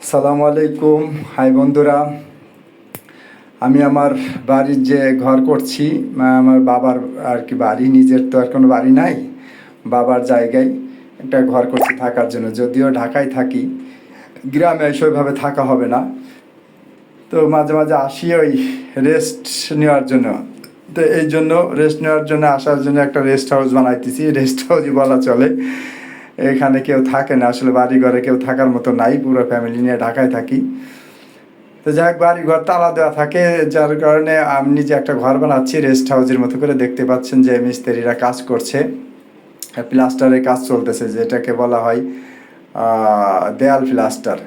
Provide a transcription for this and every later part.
আসসালামু আলাইকুম। হাই বন্ধুরা, আমি আমার বাড়ির যে ঘর করছি, আমার বাবার আর কি বাড়ি, নিজের তো আর কোনো বাড়ি নাই। বাবার জায়গায় একটা ঘর করছি থাকার জন্য। যদিও ঢাকায় থাকি, গ্রামে সেভাবে থাকা হবে না, তো মাঝে মাঝে আসি ওই রেস্ট নেওয়ার জন্য। তো এই জন্য রেস্ট নেওয়ার জন্য আসার জন্য একটা রেস্ট হাউস বানাইতেছি, রেস্ট হাউসই বলা চলে। এখানে কেউ থাকে না, আসলে বাড়ি ঘরে কেউ থাকার মতো নাই, পুরো ফ্যামিলি নিয়ে ঢাকায় থাকি। তো যাই হোক, বাড়ি ঘর তালা দেওয়া থাকে, যার কারণে আমি নিজে একটা ঘর বানাচ্ছি রেস্ট হাউসের মতো করে। দেখতে পাচ্ছেন যে মিস্ত্রিরা কাজ করছে, প্লাস্টারের কাজ চলতেছে, যেটাকে বলা হয় দেয়াল প্লাস্টার।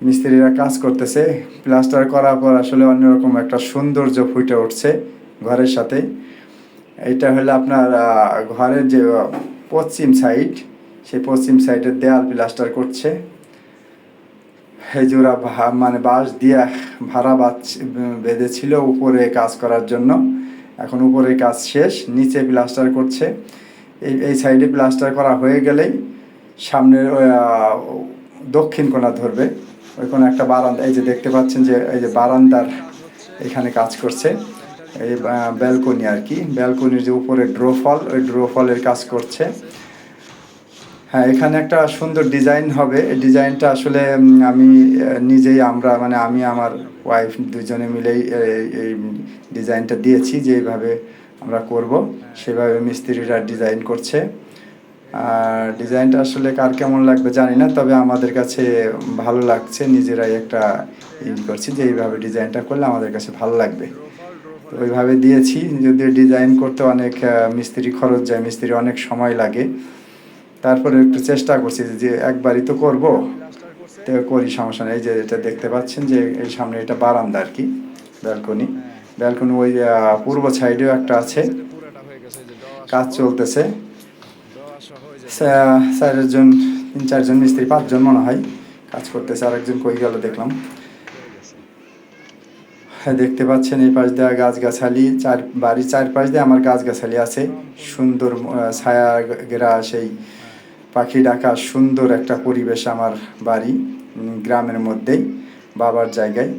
মিস্ত্রিরা কাজ করতেছে, প্লাস্টার করার পর আসলে অন্যরকম একটা সৌন্দর্য ফুটে উঠছে ঘরের সাথে। এইটা হলো আপনার ঘরের যে পশ্চিম সাইড, সেই পশ্চিম সাইডের দেয়াল প্লাস্টার করছে। এই জোড়া মানে বাঁশ দিয়ে ভাড়া বেঁধেছিল উপরে কাজ করার জন্য। এখন উপরে কাজ শেষ, নিচে প্লাস্টার করছে। এই সাইডে প্লাস্টার করা হয়ে গেলেই সামনের দক্ষিণ কোণা ধরবে, ওই কোনো একটা বারান্দা, এই যে দেখতে পাচ্ছেন যে এই যে বারান্দার এখানে কাজ করছে, এই ব্যালকনি আর কি, ব্যালকনির যে উপরে ড্রোফল, ওই ড্রোফলের কাজ করছে। হ্যাঁ, এখানে একটা সুন্দর ডিজাইন হবে। এই ডিজাইনটা আসলে আমি নিজেই, আমরা মানে আমি আমার ওয়াইফ দুজনে মিলেই এই ডিজাইনটা দিয়েছি, যে এইভাবে আমরা করব সেভাবে মিস্ত্রিরা ডিজাইন করছে। আর ডিজাইনটা আসলে কার কেমন লাগবে জানি না, তবে আমাদের কাছে ভালো লাগছে। নিজেরাই একটা করছি যে এইভাবে ডিজাইনটা করলে আমাদের কাছে ভালো লাগবে, তো ওইভাবে দিয়েছি। যদি ডিজাইন করতে অনেক মিস্ত্রি খরচ যায়, মিস্ত্রি অনেক সময় লাগে, তারপরে একটু চেষ্টা করছি যে একবারই তো করব, তো করি, সমস্যা নেই। যে এটা দেখতে পাচ্ছেন যে এই সামনে এটা বারান্দা আর কি, ব্যালকনি। ব্যালকনি ওই পূর্ব সাইডেও একটা আছে, কাজ চলতেছে। চারজন, 3-4জন মিস্ত্রি, 5জন মনে হয় কাজ করতেছে। আরেকজন কই গেল দেখলাম। হ্যাঁ, দেখতে পাচ্ছেন এই পাশ দিয়ে গাছগাছালি, বাড়ির চারপাশ দিয়ে আমার গাছগাছালি আছে, সুন্দর ছায়া ঘেরা, সেই পাখি ডাকা সুন্দর একটা পরিবেশ আমার বাড়ি, গ্রামের মধ্যেই বাবার জায়গায়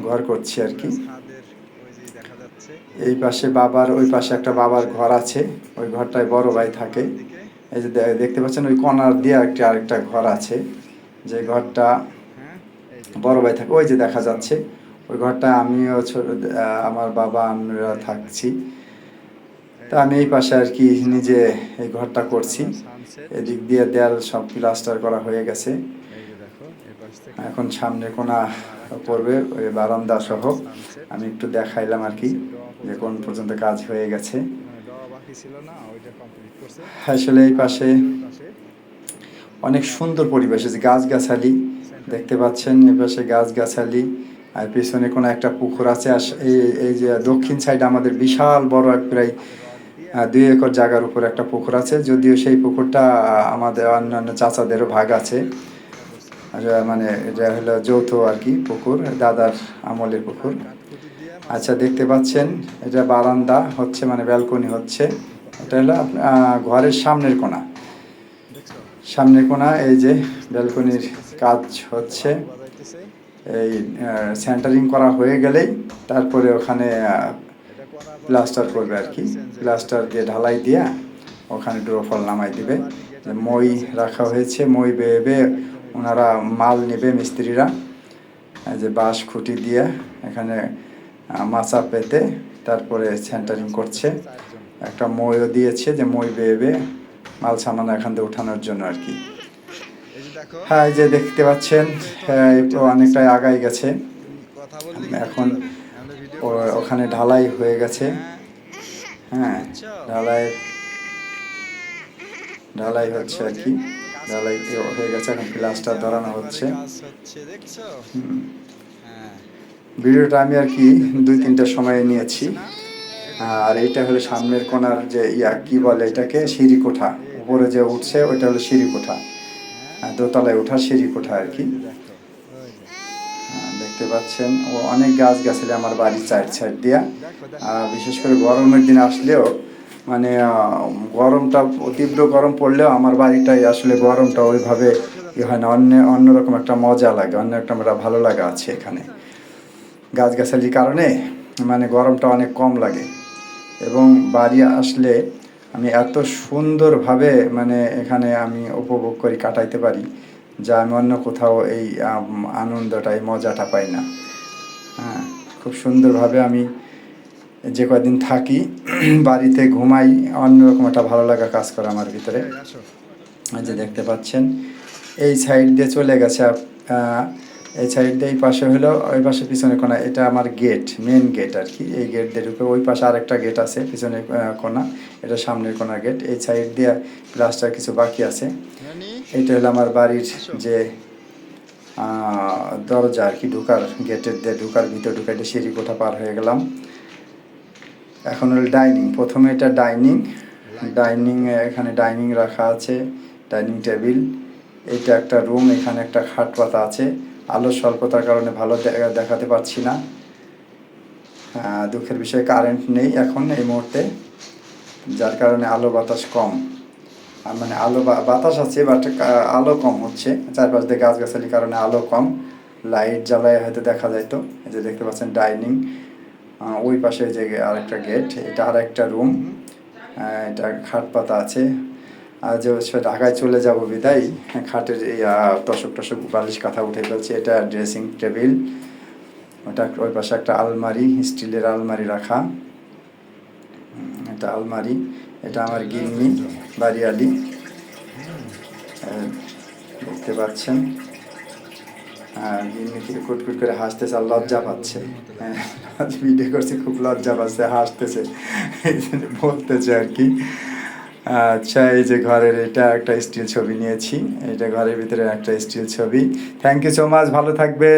ঘর করছি আর কি। এই পাশে বাবার, ওই পাশে একটা বাবার ঘর আছে, ওই ঘরটায় বড় ভাই থাকে। এই যে দেখতে পাচ্ছেন ওই কর্নার দিয়ে আরেকটা ঘর আছে, যে ঘরটা বড় ভাই থাকে, ওই যে দেখা যাচ্ছে ওই ঘরটা আমিও আমার বাবা আমরা থাকছি। তা আমি এই পাশে আর কি নিজে এই ঘরটা করছি। এদিক দিয়ে দেয়াল সব প্লাস্টার করা হয়ে গেছে, এখন সামনে কোনা পড়বে ওই বারান্দা সহ। আমি একটু দেখাইলাম আর কি যে কোন পর্যন্ত কাজ হয়ে গেছে। আসলে এই পাশে অনেক সুন্দর পরিবেশ, যে গাছগাছালি দেখতে পাচ্ছেন, এই পাশে গাছগাছালি, আর পিছনে কোনো একটা পুকুর আছে। আর এই যে দক্ষিণ সাইডে আমাদের বিশাল বড় প্রায় 2 একর জায়গার উপর একটা পুকুর আছে, যদিও সেই পুকুরটা আমাদের অন্যান্য চাচাদেরও ভাগ আছে। মানে এটা হলো যৌথ আর কি পুকুর, দাদার আমলের পুকুর। আচ্ছা, দেখতে পাচ্ছেন এটা বারান্দা হচ্ছে, মানে ব্যালকনি হচ্ছে। এটা হলো ঘরের সামনের কোণা, এই যে ব্যালকনির কাজ হচ্ছে। এই সেন্টারিং করা হয়ে গেলেই তারপরে ওখানে প্লাস্টার করবে আর কি, প্লাস্টার দিয়ে ঢালাই দিয়ে ওখানে ড্রোফল নামাই দিবে। মই রাখা হয়েছে, মই বেয়ে বেয়ে ওনারা মাল নেবে মিস্ত্রিরা, যে বাঁশ খুঁটি দিয়ে এখানে মাচা পেতে তারপরে সেন্টারিং করছে। একটা মইও দিয়েছে, যে মই বেয়ে বেয়ে মাল সামান এখান থেকে উঠানোর জন্য আর কি। হ্যাঁ, যে দেখতে পাচ্ছেন অনেকটাই আগাই গেছে, এখন ওখানে ঢালাই হয়ে গেছে। হ্যাঁ, ঢালাই হচ্ছে আর কি, ঢালাই হয়ে গেছে, এখন প্লাস্টার ধরানো হচ্ছে। ভিডিওটা আমি আর কি 2-3টার সময় নিয়েছি। আর এইটা হলো সামনের কোণার যে কি বলে এটাকে, সিঁড়ি কোঠা, উপরে যে উঠছে ওইটা হলো সিঁড়ি কোঠা, দোতলায় ওঠা সিঁড়ি কোঠা আর কি। দেখতে পাচ্ছেন ও অনেক গাছগাছালি আমার বাড়ির সাইড দিয়া। বিশেষ করে গরমের দিন আসলেও, মানে গরমটা তীব্র গরম পড়লেও আমার বাড়িটাই আসলে গরমটা ওইভাবে হয় না, অন্যরকম একটা মজা লাগে, অন্য একটা ভালো লাগা আছে এখানে। গাছগাছালির কারণে মানে গরমটা অনেক কম লাগে, এবং বাড়ি আসলে আমি এত সুন্দরভাবে মানে এখানে আমি উপভোগ করি, কাটাইতে পারি, যা আমি অন্য কোথাও এই আনন্দটা, এই মজাটা পাই না। হ্যাঁ, খুব সুন্দরভাবে আমি যে কয়দিন থাকি বাড়িতে ঘুমাই, অন্যরকম একটা ভালো লাগা কাজ করে আমার ভিতরে। যে দেখতে পাচ্ছেন এই সাইড দিয়ে চলে গেছে, এই সাইড দিয়ে এই পাশে হলো, ওই পাশে পিছনে কোনা, এটা আমার গেট, মেন গেট আর কি। এই গেট দিয়ে ঢুকে ওই পাশে আরেকটা গেট আছে পিছনে কোনা, এটা সামনের কোনা গেট। এই সাইড দিয়ে প্লাস্টার কিছু বাকি আছে। এইটা হলো আমার বাড়ির যে দরজা আর কি, ঢুকার গেটের দিয়ে ঢুকার ভিতরে ঢুকাইতে সিঁড়ি কোঠা পার হয়ে গেলাম। এখন হলো ডাইনিং, প্রথমে এটা ডাইনিং, এখানে ডাইনিং রাখা আছে, ডাইনিং টেবিল। এটা একটা রুম, এখানে একটা খাট পাতা আছে। আলোর স্বল্পতার কারণে ভালো দেখাতে পারছি না। দুঃখের বিষয় কারেন্ট নেই এখন এই মুহূর্তে, যার কারণে আলো বাতাস কম। মানে আলো বাতাস আছে, বাট আলো কম হচ্ছে, চারপাশ দিয়ে গাছগাছালির কারণে আলো কম। লাইট জ্বালায় হয়তো দেখা যায়। তো এই যে দেখতে পাচ্ছেন ডাইনিং, ওই পাশে যে আরেকটা গেট, এটা আরেকটা রুম। এটা খাট পাতা আছে। আর যে ঢাকায় চলে যাব বিদায়, খাটের এই টসক বালিশ কাঁথা উঠে ফেলছে। এটা ড্রেসিং টেবিল, ওটা ওই পাশে একটা আলমারি, স্টিলের আলমারি রাখা, এটা আলমারি। এটা আমার গিন্নি বাড়িয়ালি, দেখতে পাচ্ছেন। গিন্নি থেকে কুটকুট করে হাসতেছে আর লজ্জা পাচ্ছে। ভিডিও করছে, খুব লজ্জা পাচ্ছে, হাসতেছে, এই জন্য বলতেছে আর কি। আচ্ছা, এই যে ঘরের এটা একটা স্টিল ছবি নিয়েছি, এটা ঘরের ভিতরে একটা স্টিল ছবি। থ্যাংক ইউ সো মাচ, ভালো থাকবে।